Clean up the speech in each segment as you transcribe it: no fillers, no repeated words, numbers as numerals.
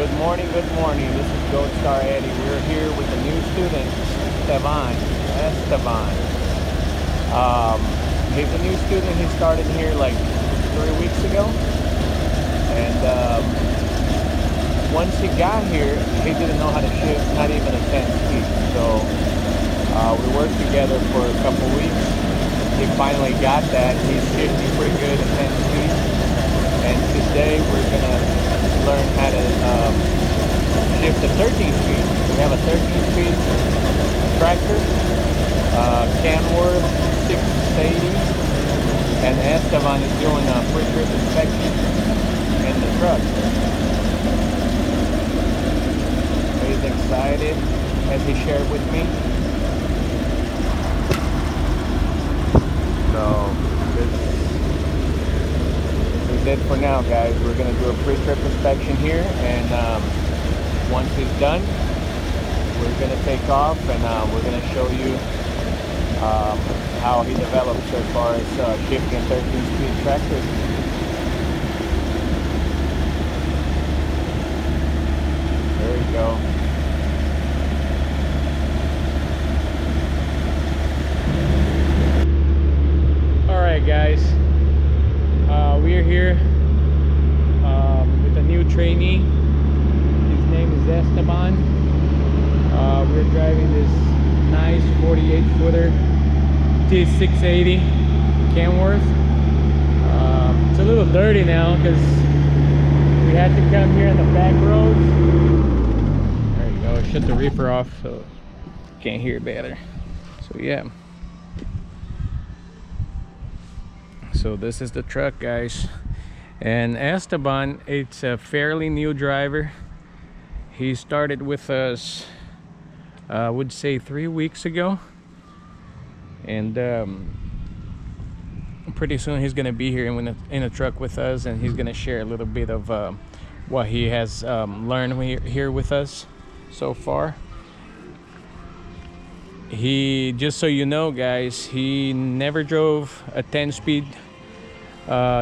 Good morning, good morning. This is Gold Star Eddie. We're here with a new student, Esteban. He's a new student. He started here like 3 weeks ago. And once he got here, he didn't know how to shift, not even a 10 speed. So we worked together for a couple weeks. He finally got that. He's shifting pretty good at 10 speed. And today we're gonna learn how to shift a 13 speed. We have a 13 speed tractor, Canworth 680, and Esteban is doing a pre-trip inspection in the truck. He's excited, as he shared with me. So this is it for now, guys. We're gonna do a pre-trip inspection here, and once he's done, we're gonna take off, and we're gonna show you how he develops as far as shifting 13-speed tractor. There you go. All right, guys. We are here with a new trainee. His name is Esteban. We're driving this nice 48-footer T680 Canworth. It's a little dirty now because we had to come here in the back roads. There you go. Shut the reefer off so you can't hear better. So yeah. So this is the truck, guys. And Esteban, it's a fairly new driver. He started with us, I would say 3 weeks ago. And pretty soon he's gonna be here in a truck with us, and he's gonna share a little bit of what he has learned here with us so far. He, just so you know, guys, he never drove a 10-speed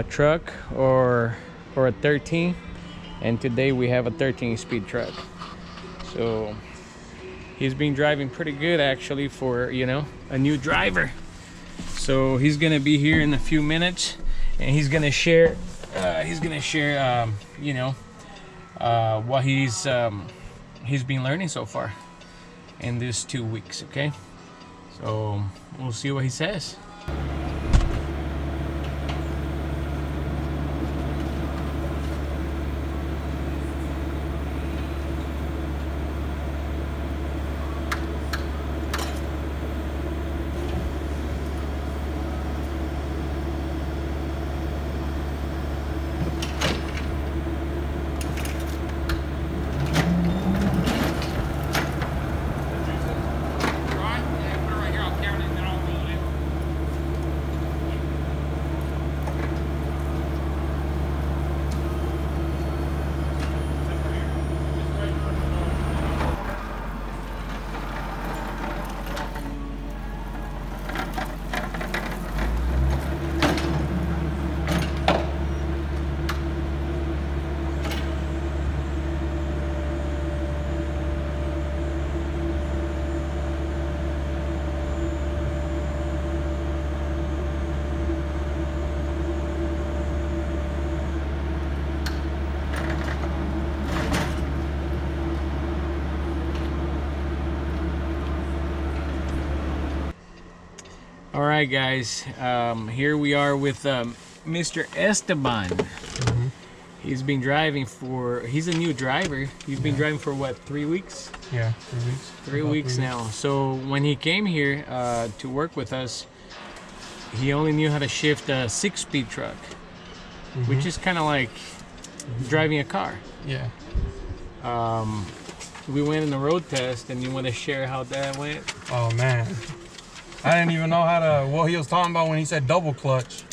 truck or a 13, and today we have a 13-speed truck. So he's been driving pretty good, actually, for, you know, a new driver. So he's gonna be here in a few minutes, and he's gonna share you know, what he's been learning so far in these 2 weeks. Okay, so we'll see what he says. All right, guys, here we are with Mr. Esteban. He's been driving he's a new driver. He's been driving for what, 3 weeks? Yeah, 3 weeks. 3 weeks now. So when he came here to work with us, he only knew how to shift a 6-speed truck, which is kind of like driving a car. Yeah. We went in the road test, and you want to share how that went? Oh man, I didn't even know how to, what he was talking about when he said double clutch.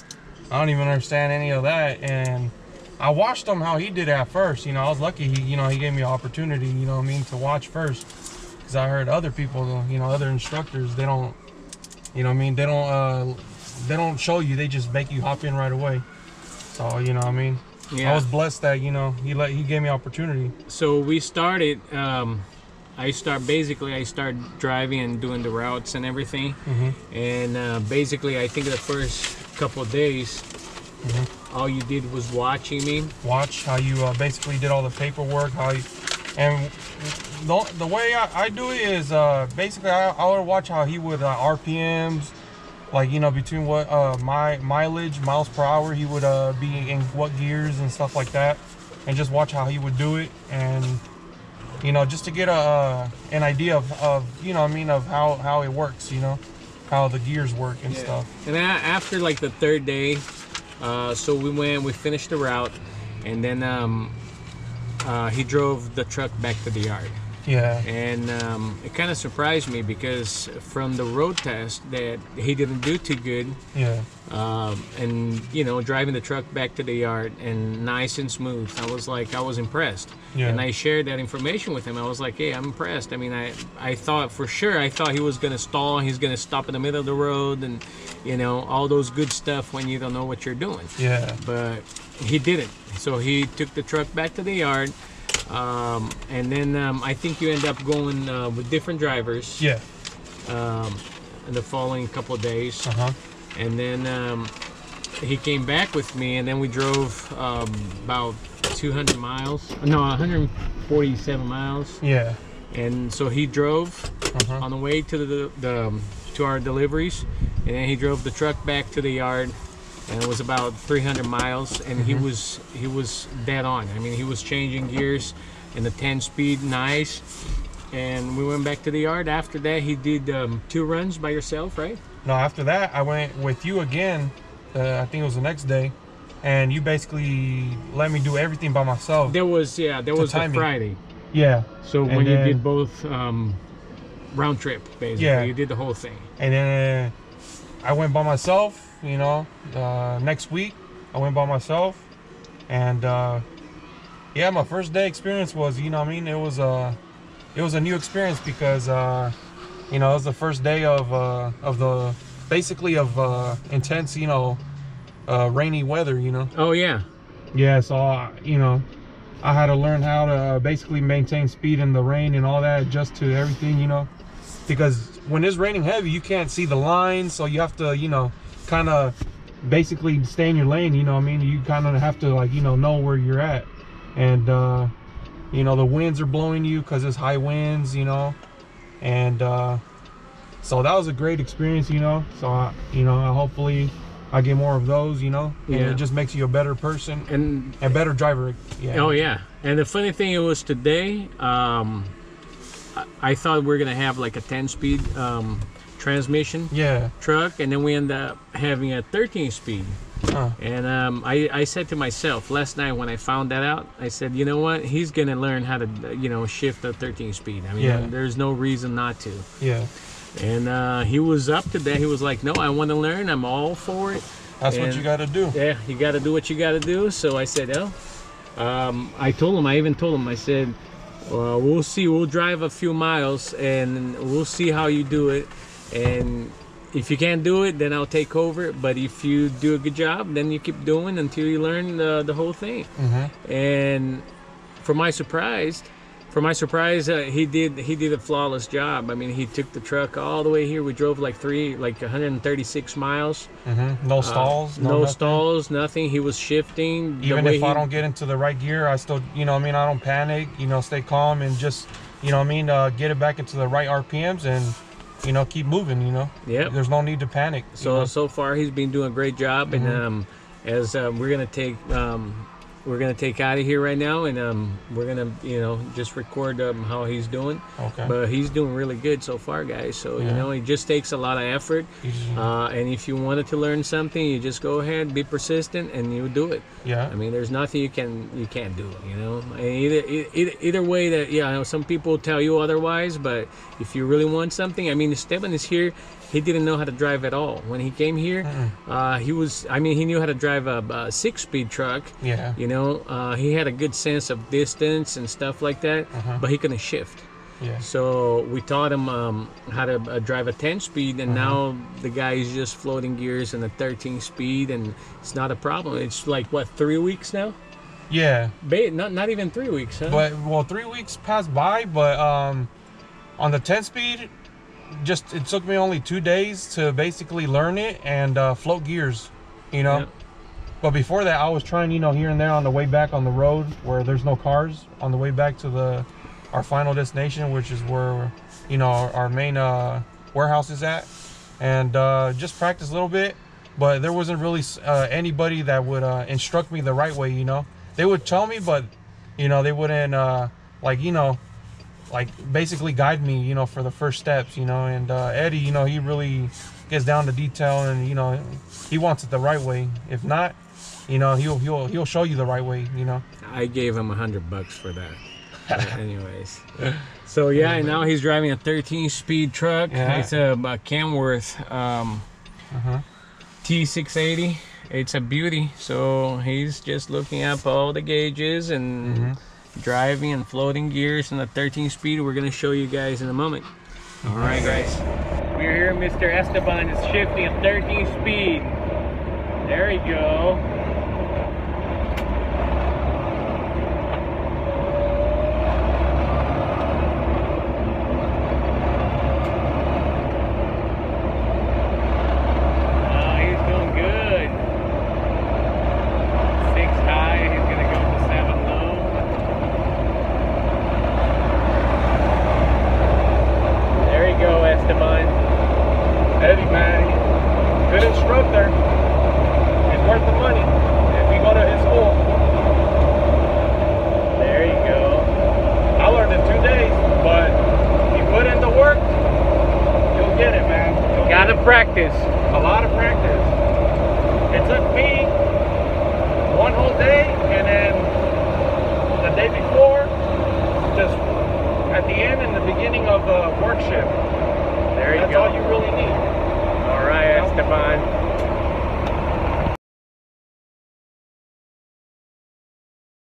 I don't even understand any of that. And I watched him how he did it at first. You know, I was lucky he gave me an opportunity, you know what I mean, to watch first. Because I heard other people, you know, other instructors, they don't, you know what I mean, they don't show you, they just make you hop in right away. So, you know what I mean. I was blessed that, you know, he gave me opportunity. So we started. I start driving and doing the routes and everything. And basically, I think the first couple of days, all you did was watching me. Watch how you basically did all the paperwork, and the way I do it is basically I would watch how he would RPMs, like, you know, between what miles per hour he would be in what gears and stuff like that, and just watch how he would do it, and you know, just to get an idea of you know what I mean, of how it works, you know, how the gears work and stuff. And then after like the third day, so we finished the route, and then he drove the truck back to the yard. Yeah. And it kind of surprised me because from the road test that he didn't do too good. Yeah. And you know, driving the truck back to the yard and nice and smooth, I was impressed. Yeah. And I shared that information with him. I was like, hey, I'm impressed. I mean, I thought for sure, I thought he was gonna stall, he's gonna stop in the middle of the road, and you know, all those good stuff when you don't know what you're doing. Yeah. But he didn't. So he took the truck back to the yard. And then I think you end up going with different drivers. Yeah. In the following couple of days. And then he came back with me, and then we drove about 200 miles. No, 147 miles. Yeah. And so he drove on the way to to our deliveries, and then he drove the truck back to the yard. And it was about 300 miles, and he was dead on. I mean, he was changing gears in the 10-speed, nice. And we went back to the yard. After that, he did 2 runs by yourself, right? No, after that, I went with you again. I think it was the next day, and you basically let me do everything by myself. There was the Friday. Yeah. So when you did both round trip, basically, you did the whole thing. And then I went by myself. You know, next week I went by myself, and yeah, my first day experience was, you know what I mean, it was a new experience because you know, it was the first day of the basically of intense, you know, rainy weather, you know. Oh yeah. Yeah, so you know, I had to learn how to basically maintain speed in the rain and all that, adjust to everything, you know, because when it's raining heavy, you can't see the lines, so you have to, you know, kind of basically stay in your lane, you know what I mean? You kind of have to, like, you know where you're at, and you know, the winds are blowing you because it's high winds, you know, and so that was a great experience, you know. So you know, hopefully I get more of those, you know, and it just makes you a better person and a better driver. Yeah. Oh yeah. And the funny thing, it was today, I thought we were gonna have like a 10-speed transmission truck, and then we end up having a 13-speed. And I said to myself last night when I found that out, I said, you know what, he's gonna learn how to, you know, shift a 13-speed. I mean, there's no reason not to. Yeah. And he was up to that. He was like, no, I want to learn, I'm all for it. That's what you got to do. Yeah, you got to do what you got to do. So I said, oh, I even told him, I said, well, we'll see, we'll drive a few miles and we'll see how you do it. And if you can't do it, then I'll take over. But if you do a good job, then you keep doing until you learn the whole thing. And for my surprise, he did a flawless job. I mean, he took the truck all the way here. We drove like 136 miles. No stalls. No stalls. Nothing. He was shifting. Even if I don't get into the right gear, I still, you know what I mean, I don't panic. You know, stay calm and just, you know what I mean, get it back into the right RPMs and, you know, keep moving, you know. Yeah. There's no need to panic. So far he's been doing a great job, and as we're gonna take out of here right now, and we're gonna, you know, just record how he's doing. Okay. But he's doing really good so far, guys. So you know, it just takes a lot of effort. And if you wanted to learn something, you just go ahead, be persistent, and you do it. Yeah. I mean, there's nothing you can't do. You know, and either way that, yeah, I know some people tell you otherwise, but if you really want something, I mean, Esteban is here. He didn't know how to drive at all when he came here. He knew how to drive a 6-speed truck. Yeah. You know, he had a good sense of distance and stuff like that, but he couldn't shift. Yeah. So we taught him how to drive a 10-speed, and now the guy is just floating gears in a 13-speed, and it's not a problem. It's like, what, 3 weeks now? Yeah. Not even 3 weeks, huh? But well, 3 weeks passed by, but on the 10 speed, it took me only 2 days to basically learn it and float gears, you know. Yeah. But before that, I was trying, you know, here and there on the way back on the road where there's no cars, on the way back to our final destination, which is where, you know, our main warehouse is at, and just practice a little bit. But there wasn't really anybody that would instruct me the right way, you know. They would tell me, but, you know, they wouldn't like, you know, like basically guide me, you know, for the first steps, you know. And Eddie, you know, he really gets down to detail, and, you know, he wants it the right way. If not, you know, he'll show you the right way, you know. I gave him $100 for that. But anyways, so yeah, and now he's driving a 13-speed truck. Yeah. It's a Camworth T680. It's a beauty. So he's just looking up all the gauges and driving and floating gears in the 13-speed. We're gonna show you guys in a moment. All right, guys. We're here. Mr. Esteban is shifting a 13-speed. There we go. Eddie, man, good instructor. It's worth the money if you go to his school. There you go. I learned in 2 days, but you put in the work, you'll get it, man. Gotta practice. A lot of practice. It took me 1 whole day, and then the day before, just at the end and the beginning of the work shift. There you That's go. all you really need. All right, Esteban.